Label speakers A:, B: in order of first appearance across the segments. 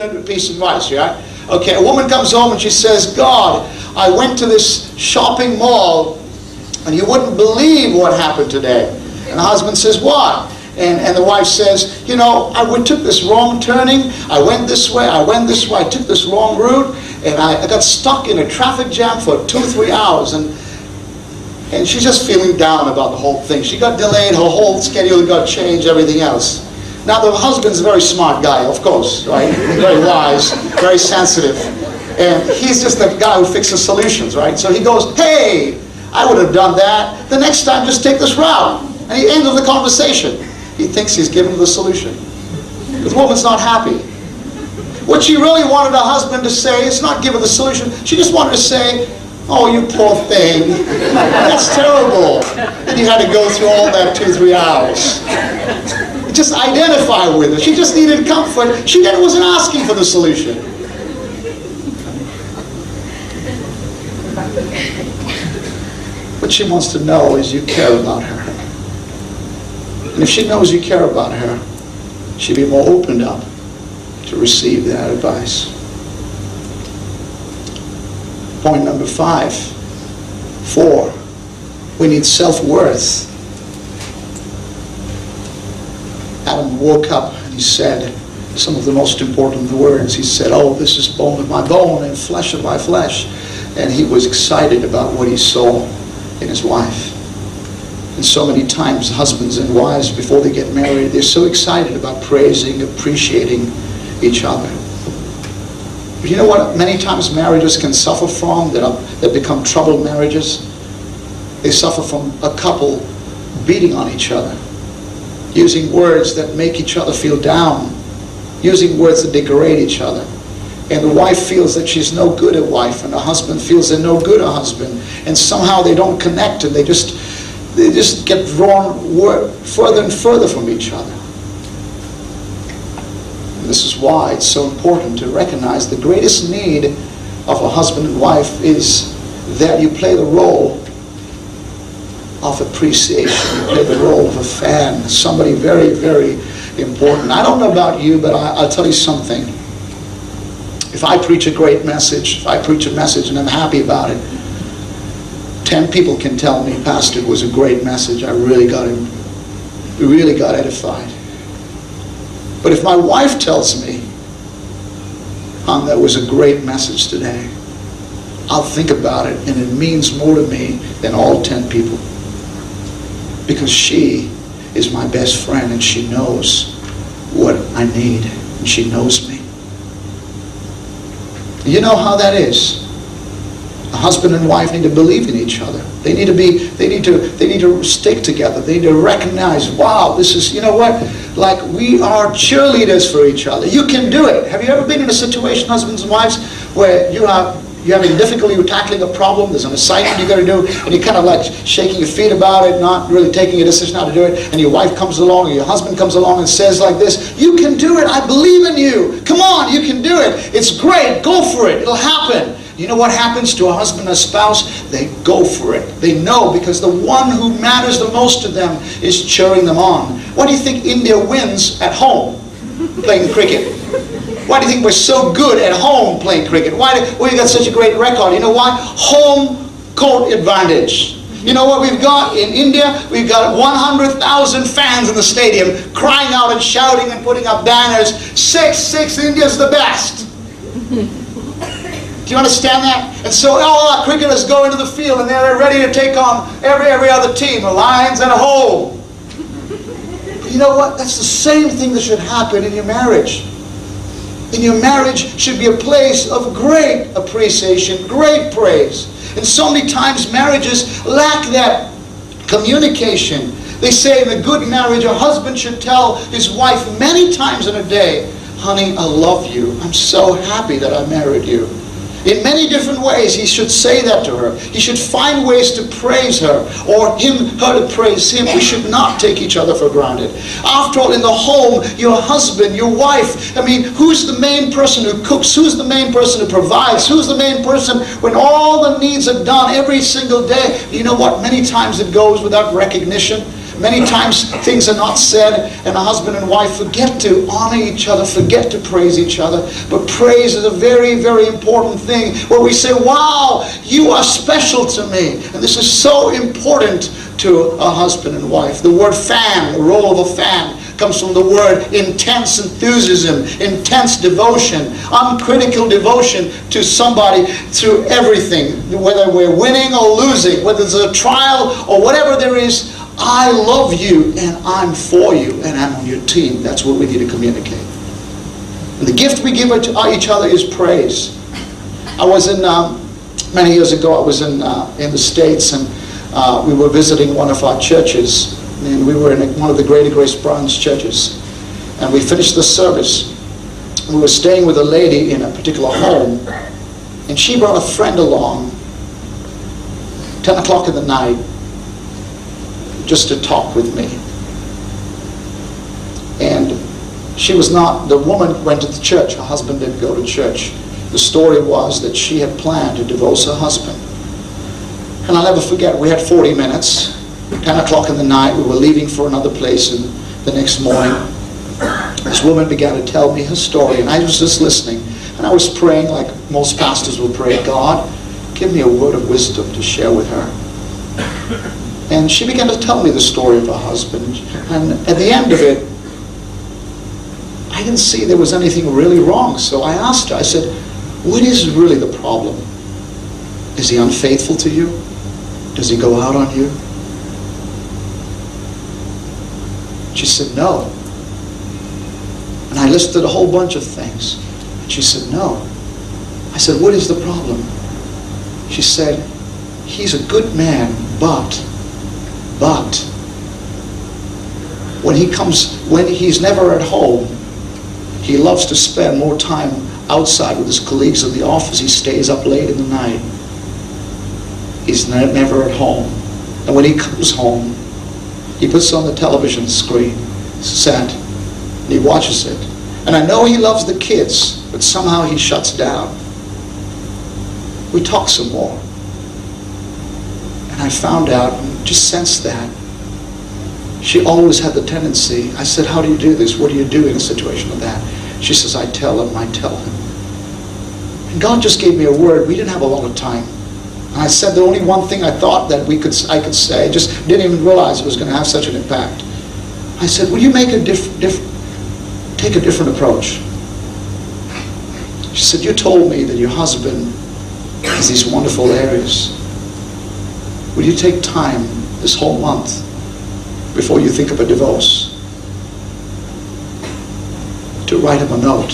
A: piece of advice, right? Okay, a woman comes home and she says, God, I went to this shopping mall and you wouldn't believe what happened today. And the husband says, what? And the wife says, you know, I took this wrong turning, I went this way, I took this wrong route, and I got stuck in a traffic jam for 2-3 hours, and she's just feeling down about the whole thing. She got delayed, her whole schedule got changed, everything else. Now the husband's a very smart guy, of course, right? Very wise, very sensitive. And he's just the guy who fixes solutions, right? So he goes, hey, I would have done that. The next time, just take this route. And he ends the conversation. He thinks he's given the solution. The woman's not happy. What she really wanted her husband to say is not give her the solution. She just wanted to say, oh, you poor thing. That's terrible. And you had to go through all that 2-3 hours. Just identify with her. She just needed comfort. She wasn't asking for the solution. What she wants to know is you care about her. And if she knows you care about her, she'll be more opened up to receive that advice. Point number 4, we need self-worth. Adam woke up and he said some of the most important words. He said, oh, this is bone of my bone and flesh of my flesh. And he was excited about what he saw in his wife. And so many times husbands and wives, before they get married, they're so excited about praising, appreciating each other. But you know what many times marriages can suffer from, that become troubled marriages? They suffer from a couple beating on each other, using words that make each other feel down, using words that degrade each other. And the wife feels that she's no good a wife, and the husband feels they're no good a husband. And somehow they don't connect, and they just get drawn further and further from each other. And this is why it's so important to recognize the greatest need of a husband and wife is that you play the role of appreciation. You play the role of a fan, somebody very, very important. I don't know about you, but I'll tell you something. If I preach a great message, if I preach a message and I'm happy about it, 10 people can tell me, Pastor, it was a great message. I really got edified. But if my wife tells me, hon, that was a great message today, I'll think about it, and it means more to me than all 10 people. Because she is my best friend, and she knows what I need, and she knows me. You know how that is. A husband and wife need to believe in each other. They need to stick together. They need to recognize, wow, this is, you know what? Like, we are cheerleaders for each other. You can do it. Have you ever been in a situation, husbands and wives, where you're having difficulty with tackling a problem, there's an assignment you got to do, and you're kind of like shaking your feet about it, not really taking a decision how to do it, and your wife comes along, or your husband comes along and says like this, you can do it, I believe in you, come on, you can do it, it's great, go for it, it'll happen. You know what happens to a husband and a spouse? They go for it. They know, because the one who matters the most to them is cheering them on. Why do you think India wins at home playing cricket? Why do you think we're so good at home playing cricket? Why we got such a great record? You know why? Home court advantage. You know what we've got in India? We've got 100,000 fans in the stadium crying out and shouting and putting up banners. 6-6, India's the best. Do you understand that? And so all our cricketers go into the field and they're ready to take on every other team, the Lions at home. But you know what? That's the same thing that should happen in your marriage. In your marriage should be a place of great appreciation, great praise. And so many times marriages lack that communication. They say in a good marriage, a husband should tell his wife many times in a day, honey, I love you. I'm so happy that I married you. In many different ways, he should say that to her. He should find ways to praise her, or her to praise him. We should not take each other for granted. After all, in the home, your husband, your wife, I mean, who's the main person who cooks? Who's the main person who provides? Who's the main person when all the needs are done every single day? You know what? Many times it goes without recognition. Many times things are not said, and a husband and wife forget to honor each other, forget to praise each other. But praise is a very, very important thing where we say, wow, you are special to me. And this is so important to a husband and wife. The word fan, the role of a fan, comes from the word intense enthusiasm, intense devotion, uncritical devotion to somebody through everything. Whether we're winning or losing, whether there's a trial or whatever there is, I love you and I'm for you and I'm on your team. That's what we need to communicate. And the gift we give each other is praise. I was in, many years ago, I was in the States, and we were visiting one of our churches. And we were in one of the Greater Grace Bronze churches. And we finished the service. We were staying with a lady in a particular home. And she brought a friend along, 10 o'clock in the night, just to talk with me. And she was not, the woman went to the church. Her husband didn't go to church. The story was that she had planned to divorce her husband. And I'll never forget, we had 40 minutes. 10 o'clock in the night, we were leaving for another place, and the next morning, this woman began to tell me her story, and I was just listening. And I was praying like most pastors will pray, God, give me a word of wisdom to share with her. And she began to tell me the story of her husband. And at the end of it, I didn't see there was anything really wrong. So I asked her, I said, what is really the problem? Is he unfaithful to you? Does he go out on you? She said, no. And I listed a whole bunch of things. And she said, no. I said, what is the problem? She said, he's a good man, but, when he's never at home, he loves to spend more time outside with his colleagues in the office. He stays up late in the night. He's never at home. And when he comes home, he puts on the television screen, set, and he watches it. And I know he loves the kids, but somehow he shuts down. We talk some more. And I found out, and just sensed that, she always had the tendency. I said, how do you do this? What do you do in a situation like that? She says, I tell him. And God just gave me a word. We didn't have a lot of time. And I said the only one thing I thought that I could say, just didn't even realize it was going to have such an impact. I said, will you take a different approach? She said, you told me that your husband has these wonderful areas. Will you take time this whole month before you think of a divorce to write him a note?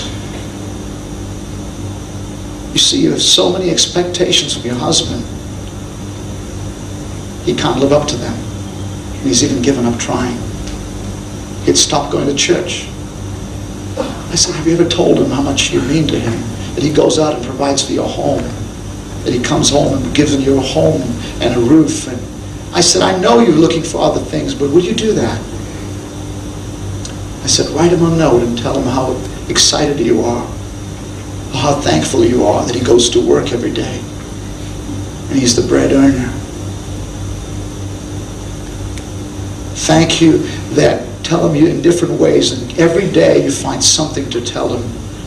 A: You see, you have so many expectations from your husband. He can't live up to them. And he's even given up trying. He'd stopped going to church. I said, have you ever told him how much you mean to him? That he goes out and provides for your home. That he comes home and gives you a home and a roof. And I said, I know you're looking for other things, but would you do that? I said, write him a note and tell him how excited you are. How thankful you are that he goes to work every day and he's the bread earner. Thank you that tell him you in different ways, and every day you find something to tell him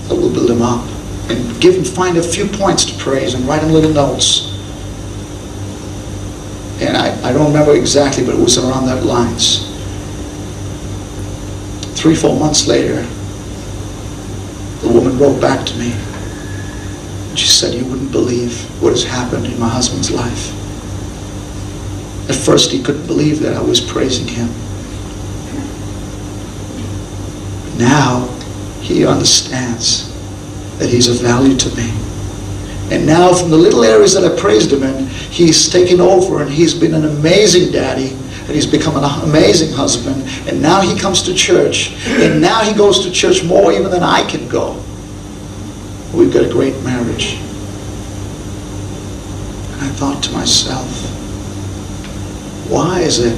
A: that will build him up, and find a few points to praise and write him little notes. And I don't remember exactly, but it was around that lines. 3-4 months later, the woman wrote back to me. She said, you wouldn't believe what has happened in my husband's life. At first he couldn't believe that I was praising him. But now he understands that he's of value to me. And now from the little areas that I praised him in, he's taken over and he's been an amazing daddy. And he's become an amazing husband. And now he comes to church. And now he goes to church more even than I can go. We've got a great marriage. And I thought to myself, why is it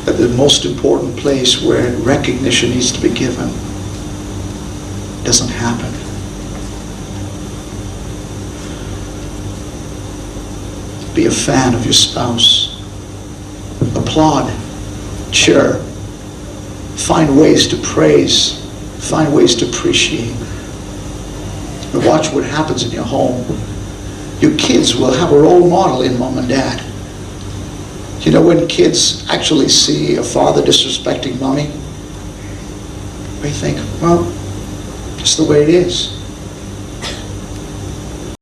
A: that the most important place where recognition needs to be given doesn't happen? Be a fan of your spouse. applaud, cheer, find ways to praise, find ways to appreciate. And watch what happens in your home. Your kids will have a role model in mom and dad. You know, when kids actually see a father disrespecting mommy, they think, well, it's the way it is.